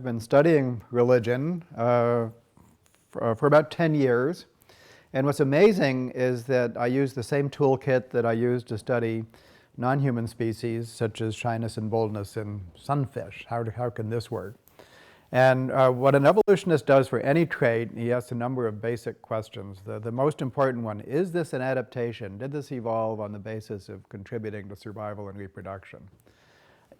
I've been studying religion for about 10 years. And what's amazing is that I use the same toolkit that I use to study non-human species, such as shyness and boldness in sunfish. How can this work? And what an evolutionist does for any trait, he asks a number of basic questions. The most important one, is this an adaptation? Did this evolve on the basis of contributing to survival and reproduction?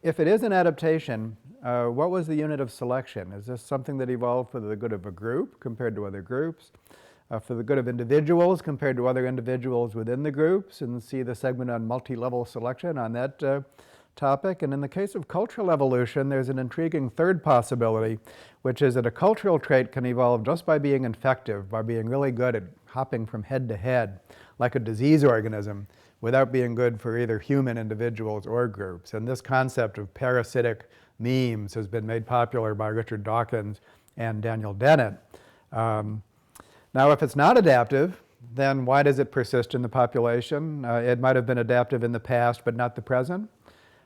If it is an adaptation, what was the unit of selection? Is this something that evolved for the good of a group compared to other groups? For the good of individuals compared to other individuals within the groups? And see the segment on multi-level selection on that topic. And in the case of cultural evolution, there's an intriguing third possibility, which is that a cultural trait can evolve just by being infective, by being really good at hopping from head to head, like a disease organism, without being good for either human individuals or groups. And this concept of parasitic memes has been made popular by Richard Dawkins and Daniel Dennett. Now, if it's not adaptive, then why does it persist in the population? It might have been adaptive in the past, but not the present.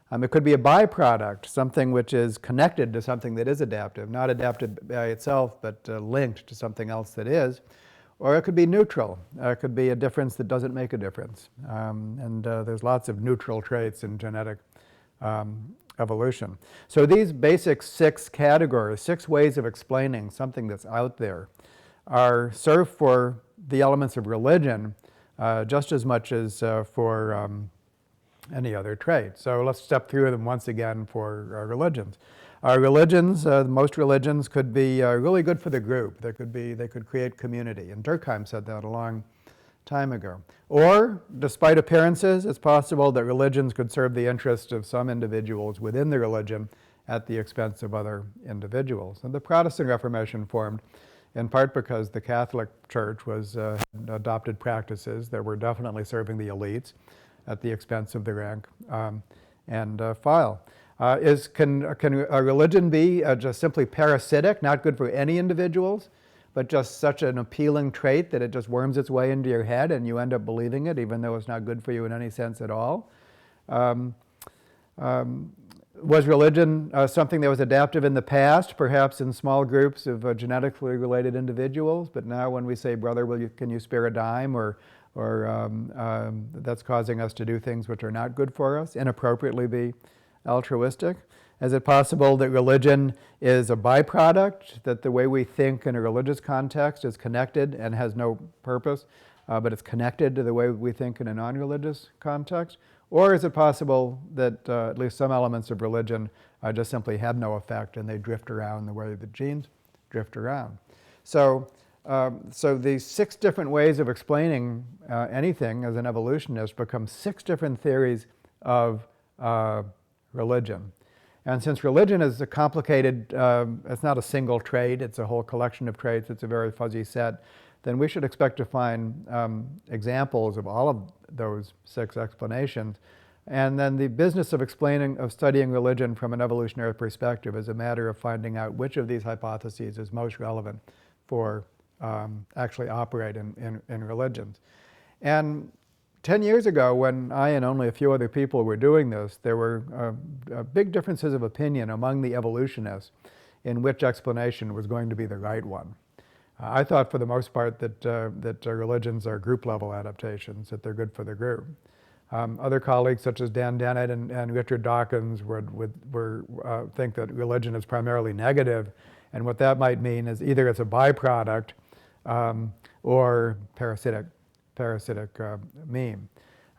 It could be a byproduct, something which is connected to something that is adaptive, not adapted by itself, but linked to something else that is. Or it could be neutral. It could be a difference that doesn't make a difference. There's lots of neutral traits in genetic evolution. So these basic 6 categories, 6 ways of explaining something that's out there, serve for the elements of religion just as much as for any other trait. So let's step through them once again for religions. Most religions could be really good for the group. They could create community. And Durkheim said that a long time ago. Or, despite appearances, it's possible that religions could serve the interest of some individuals within the religion at the expense of other individuals. And the Protestant Reformation formed in part because the Catholic Church adopted practices that were definitely serving the elites at the expense of the rank and file. Can a religion be just simply parasitic, not good for any individuals, but just such an appealing trait that it just worms its way into your head and you end up believing it, even though it's not good for you in any sense at all? Was religion something that was adaptive in the past, perhaps in small groups of genetically related individuals, but now when we say, brother, can you spare a dime, or that's causing us to do things which are not good for us, inappropriately be altruistic? Is it possible that religion is a byproduct, that the way we think in a religious context is connected and has no purpose, but it's connected to the way we think in a non-religious context? Or is it possible that at least some elements of religion just simply have no effect and they drift around the way the genes drift around? So these 6 different ways of explaining anything as an evolutionist become 6 different theories of religion. And since religion is a complicated, it's not a single trait, it's a whole collection of traits, it's a very fuzzy set, then we should expect to find examples of all of those 6 explanations. And then the business of studying religion from an evolutionary perspective is a matter of finding out which of these hypotheses is most relevant for actually operate in religions. And 10 years ago, when I and only a few other people were doing this, there were big differences of opinion among the evolutionists in which explanation was going to be the right one. I thought for the most part that religions are group-level adaptations, that they're good for the group. Other colleagues such as Dan Dennett and Richard Dawkins think that religion is primarily negative, and what that might mean is either it's a byproduct or parasitic meme.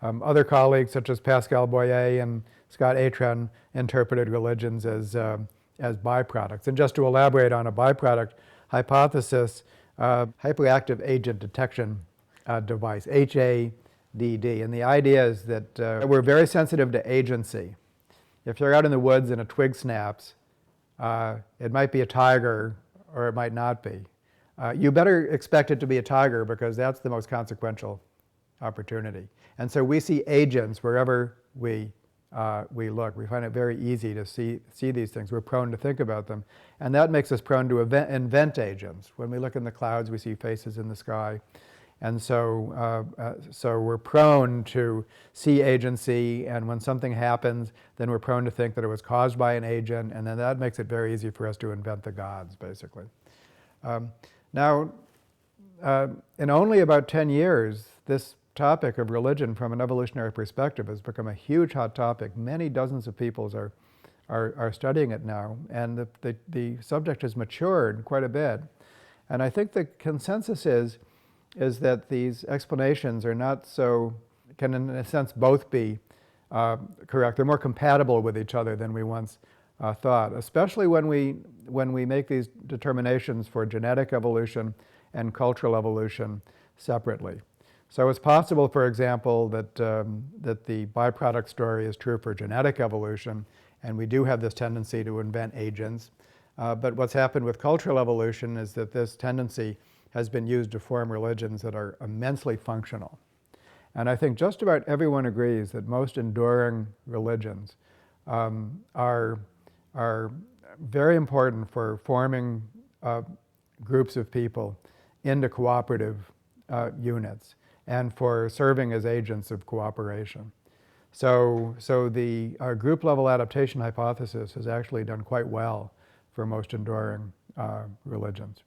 Other colleagues such as Pascal Boyer and Scott Atran interpreted religions as byproducts. And just to elaborate on a byproduct hypothesis, hyperactive agent detection device, HADD. And the idea is that we're very sensitive to agency. If you're out in the woods and a twig snaps, it might be a tiger or it might not be. You better expect it to be a tiger because that's the most consequential opportunity. And so we see agents wherever we look. We find it very easy to see these things. We're prone to think about them. And that makes us prone to invent agents. When we look in the clouds, we see faces in the sky. And so we're prone to see agency, and when something happens, then we're prone to think that it was caused by an agent, and then that makes it very easy for us to invent the gods, basically. Now, in only about 10 years, this topic of religion from an evolutionary perspective has become a huge hot topic. Many dozens of people are studying it now, and the subject has matured quite a bit. And I think the consensus is that these explanations are not so, can in a sense both be correct. They're more compatible with each other than we once thought, especially when we make these determinations for genetic evolution and cultural evolution separately. So it's possible, for example, that the byproduct story is true for genetic evolution, and we do have this tendency to invent agents. But what's happened with cultural evolution is that this tendency has been used to form religions that are immensely functional. And I think just about everyone agrees that most enduring religions are very important for forming groups of people into cooperative units and for serving as agents of cooperation. So the group level adaptation hypothesis has actually done quite well for most enduring religions.